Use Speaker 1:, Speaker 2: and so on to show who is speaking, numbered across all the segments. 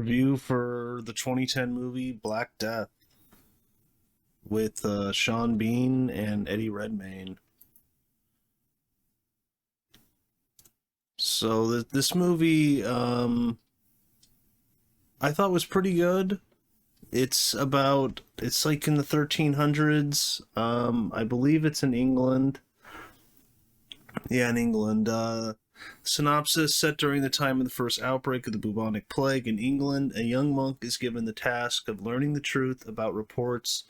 Speaker 1: review for the 2010 movie Black Death with Sean Bean and Eddie Redmayne. So this movie, I thought was pretty good. It's like in the 1300s. I believe it's in England. Yeah, in England. Synopsis: set during the time of the first outbreak of the bubonic plague in England, a young monk is given the task of learning the truth about reports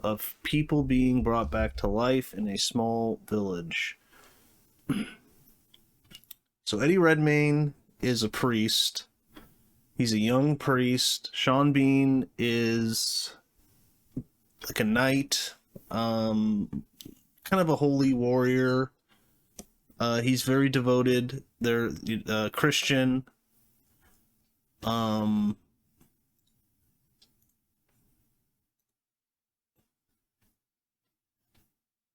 Speaker 1: of people being brought back to life in a small village. So Eddie Redmayne is a priest. He's a young priest. Sean Bean is like a knight, kind of a holy warrior. He's very devoted. They're Christian.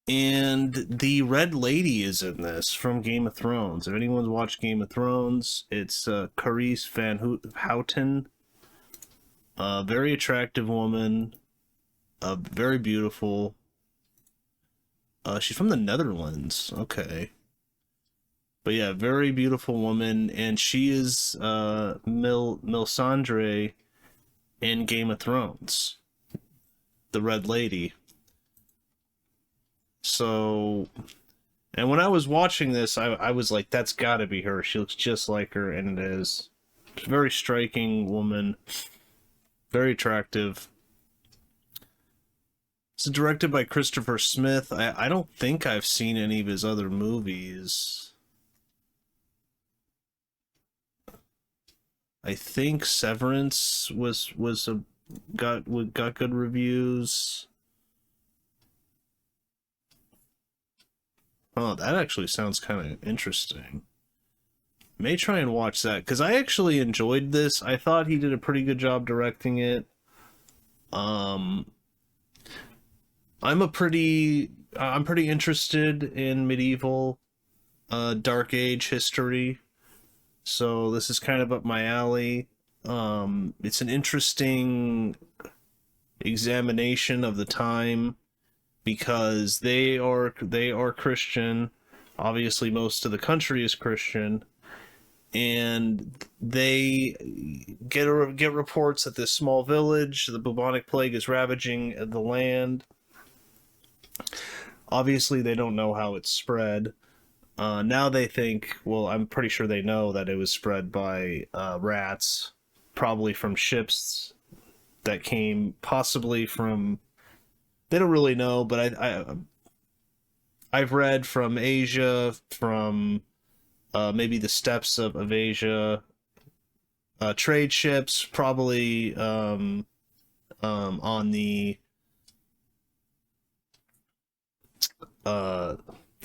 Speaker 1: And the Red Lady is in this from Game of Thrones. If anyone's watched Game of Thrones, it's Carice van Houten. A very attractive woman. Very beautiful. She's from the Netherlands. Okay. But yeah, very beautiful woman. And she is Melisandre in Game of Thrones. The Red Lady. So, and when I was watching this, I was like, that's gotta be her. She looks just like her, and it is. She's a very striking woman. Very attractive. It's directed by Christopher Smith. I don't think I've seen any of his other movies. I think Severance got good reviews. Oh, that actually sounds kind of interesting. May try and watch that, because I actually enjoyed this. I thought he did a pretty good job directing it. I'm pretty interested in medieval, Dark Age history, so this is kind of up my alley. It's an interesting examination of the time, because they are Christian. Obviously, most of the country is Christian, and they get reports that this small village, the bubonic plague, is ravaging the land. Obviously, they don't know how it's spread. Now they think, well, I'm pretty sure they know that it was spread by rats, probably from ships that came possibly from. They don't really know, but I've read from Asia, from maybe the steppes of Asia, trade ships, probably on the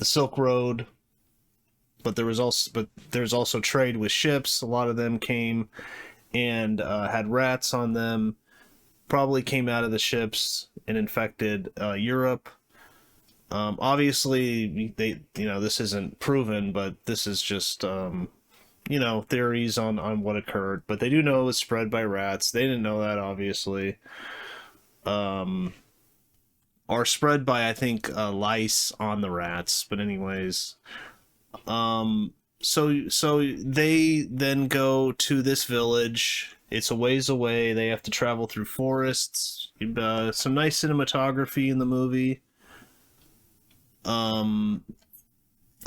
Speaker 1: Silk Road. But there's also trade with ships. A lot of them came and had rats on them. Probably came out of the ships and infected Europe. Obviously, this isn't proven, but this is just theories on what occurred. But they do know it was spread by rats. They didn't know that, obviously. Or spread by, I think, lice on the rats. But anyways, so they then go to this village. It's a ways away. They have to travel through forests. Some nice cinematography in the movie. I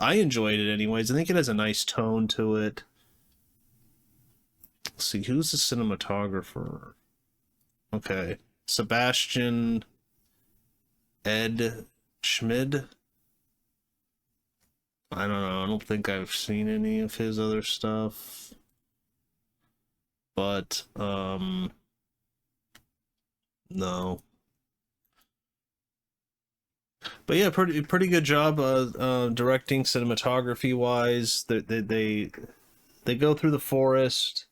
Speaker 1: enjoyed it anyways. I think it has a nice tone to it. Let's see, who's the cinematographer? Okay. Sebastian Ed Schmid. I don't know. I don't think I've seen any of his other stuff. But, no. But yeah, pretty good job directing cinematography wise. They go through the forest.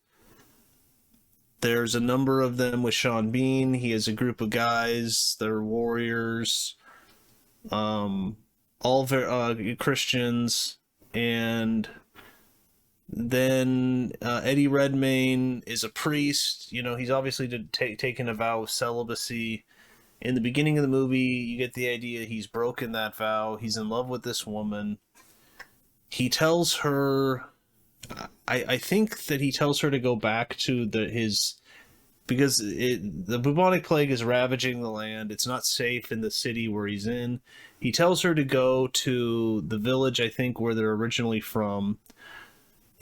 Speaker 1: There's a number of them with Sean Bean. He has a group of guys. They're warriors. All very Christians, and Then Eddie Redmayne is a priest. You know, he's obviously taken a vow of celibacy. In the beginning of the movie, you get the idea he's broken that vow. He's in love with this woman. He tells her, I think that he tells her to go back to his, because the bubonic plague is ravaging the land. It's not safe in the city where he's in. He tells her to go to the village, I think, where they're originally from.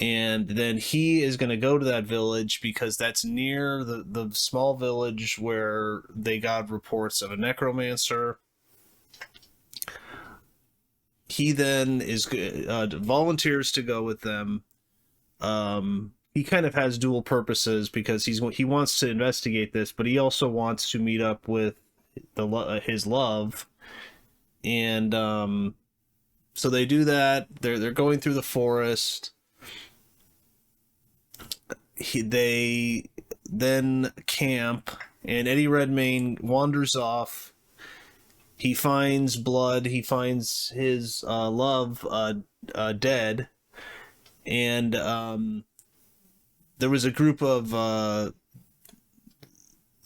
Speaker 1: And then he is going to go to that village because that's near the small village where they got reports of a necromancer. He then volunteers to go with them. He kind of has dual purposes because he wants to investigate this, but he also wants to meet up with his love. And so they do that. They're going through the forest. They then camp, and Eddie Redmayne wanders off. He finds blood. He finds his love dead, and there was a group of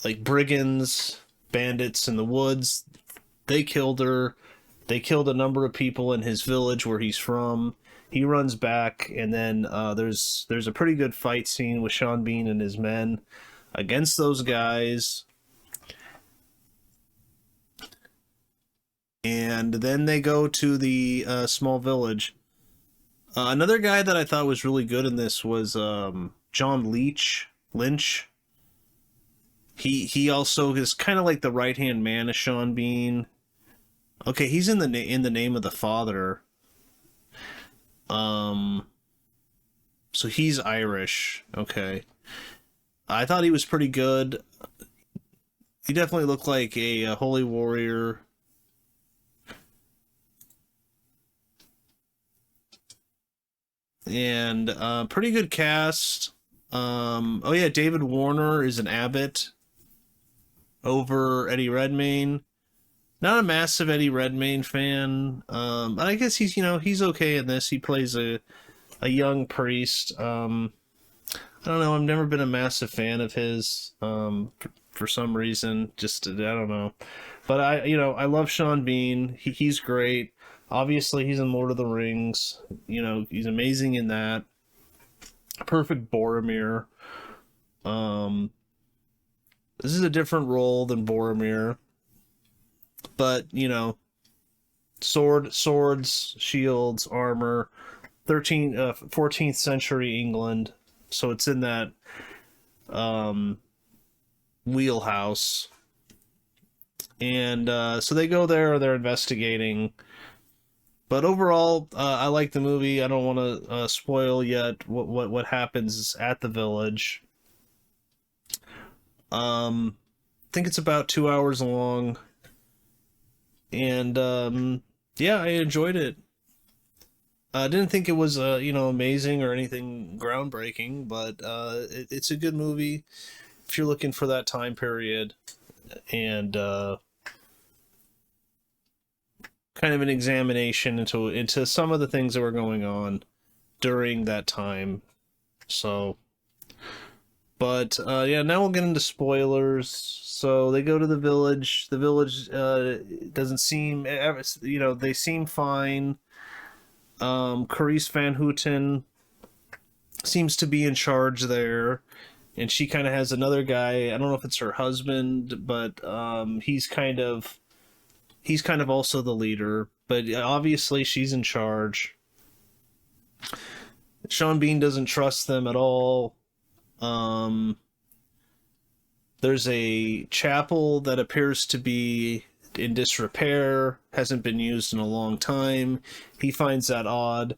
Speaker 1: like brigands, bandits in the woods. They killed her. They killed a number of people in his village where he's from. He runs back, and then there's a pretty good fight scene with Sean Bean and his men against those guys. And then they go to the small village. Another guy that I thought was really good in this was John Lynch. He also is kind of like the right hand man of Sean Bean. Okay, he's in the name of the Father. So he's Irish. Okay. I thought he was pretty good. He definitely looked like a holy warrior. And pretty good cast. Oh yeah, David Warner is an abbot over Eddie Redmayne. Not a massive Eddie Redmayne fan. I guess he's okay in this. He plays a young priest. I don't know. I've never been a massive fan of his. For some reason, just I don't know. But I love Sean Bean. He's great. Obviously, he's in Lord of the Rings. He's amazing in that. Perfect Boromir. This is a different role than Boromir. But, swords, shields, armor, 14th century England. So it's in that wheelhouse. And so they go there, they're investigating. But overall, I like the movie. I don't want to spoil yet what happens at the village. I think it's about 2 hours long. And yeah, I enjoyed it. I didn't think it was amazing or anything groundbreaking, but it's a good movie if you're looking for that time period, and kind of an examination into some of the things that were going on during that time. So, but yeah, now we'll get into spoilers. So they go to the village. The village doesn't seem, they seem fine. Carice van Houten seems to be in charge there, and she kind of has another guy. I don't know if it's her husband, but he's kind of also the leader. But obviously, she's in charge. Sean Bean doesn't trust them at all. There's a chapel that appears to be in disrepair, hasn't been used in a long time. He finds that odd,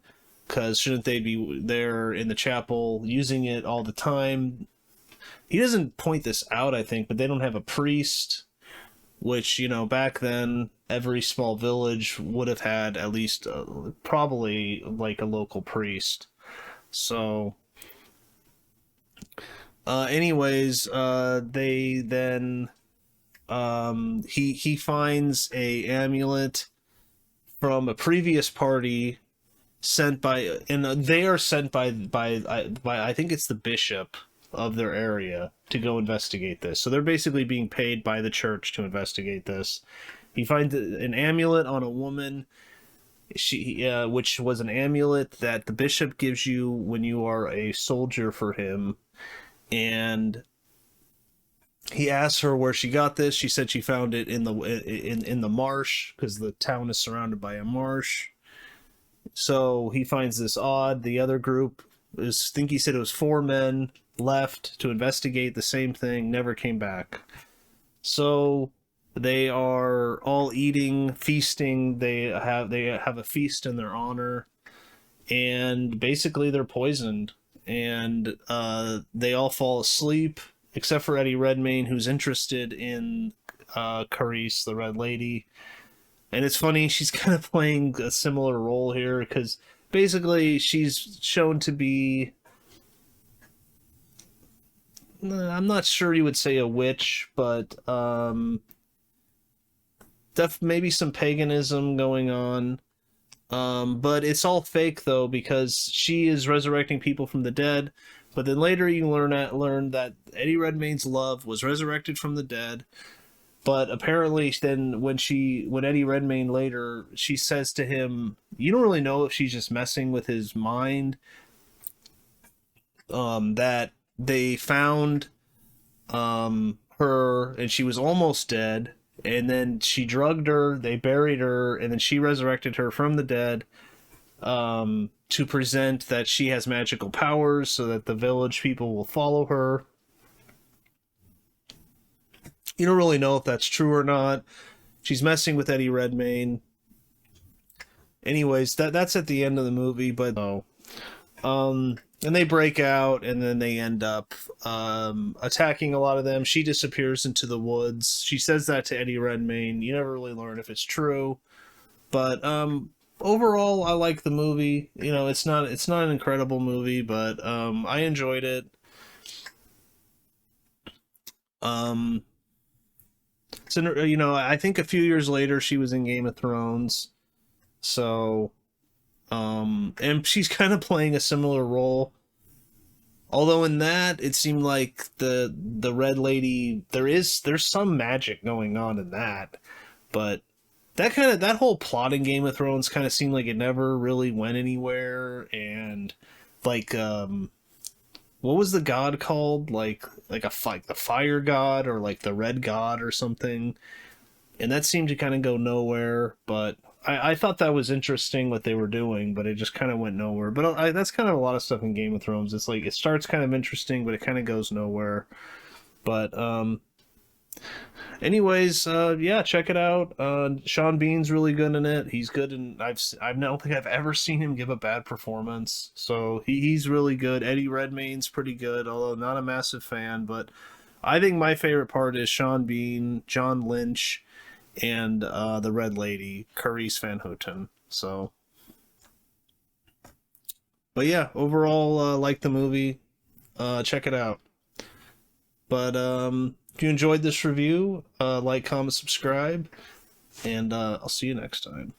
Speaker 1: because shouldn't they be there in the chapel using it all the time? He doesn't point this out, I think, but they don't have a priest, which, back then, every small village would have had at least probably like a local priest. So anyways, they then he finds a amulet from a previous party sent by, and they are sent by I think it's the bishop of their area to go investigate this. So they're basically being paid by the church to investigate this. He finds an amulet on a woman, which was an amulet that the bishop gives you when you are a soldier for him, and he asks her where she got this. She said she found it in the marsh, because the town is surrounded by a marsh. So he finds this odd. The other group is, I think he said it was 4 men left to investigate the same thing, never came back. So they are all eating, feasting. They have a feast in their honor, and basically they're poisoned, and they all fall asleep except for Eddie Redmayne, who's interested in Carice, the Red Lady. And it's funny, she's kind of playing a similar role here, because basically she's shown to be, I'm not sure you would say a witch, but maybe some paganism going on. But it's all fake, though, because she is resurrecting people from the dead. But then later you learn that Eddie Redmayne's love was resurrected from the dead. But apparently then when Eddie Redmayne later, she says to him, you don't really know if she's just messing with his mind, that they found her and she was almost dead, and then she drugged her, they buried her, and then she resurrected her from the dead, to present that she has magical powers so that the village people will follow her. You don't really know if that's true or not. She's messing with Eddie Redmayne. Anyways, that's at the end of the movie, but and they break out, and then they end up attacking a lot of them. She disappears into the woods. She says that to Eddie Redmayne. You never really learn if it's true, but overall, I like the movie. You know, it's not an incredible movie, but I enjoyed it. So, you know, I think a few years later she was in Game of Thrones, so and she's kind of playing a similar role. Although in that it seemed like the Red Lady, there's some magic going on in that, but that whole plot in Game of Thrones kind of seemed like it never really went anywhere. And like what was the god called? Like the fire god, or like the red god or something. And that seemed to kind of go nowhere, but I thought that was interesting what they were doing, but it just kind of went nowhere. But that's kind of a lot of stuff in Game of Thrones. It's like it starts kind of interesting, but it kind of goes nowhere. But anyways, yeah, check it out. Sean Bean's really good in it. He's good, and I don't think I've ever seen him give a bad performance. So he's really good. Eddie Redmayne's pretty good, although not a massive fan. But I think my favorite part is Sean Bean, John Lynch, and the Red Lady, Carice van Houten. So, but yeah, overall, like the movie. Check it out. But if you enjoyed this review, like, comment, subscribe, and I'll see you next time.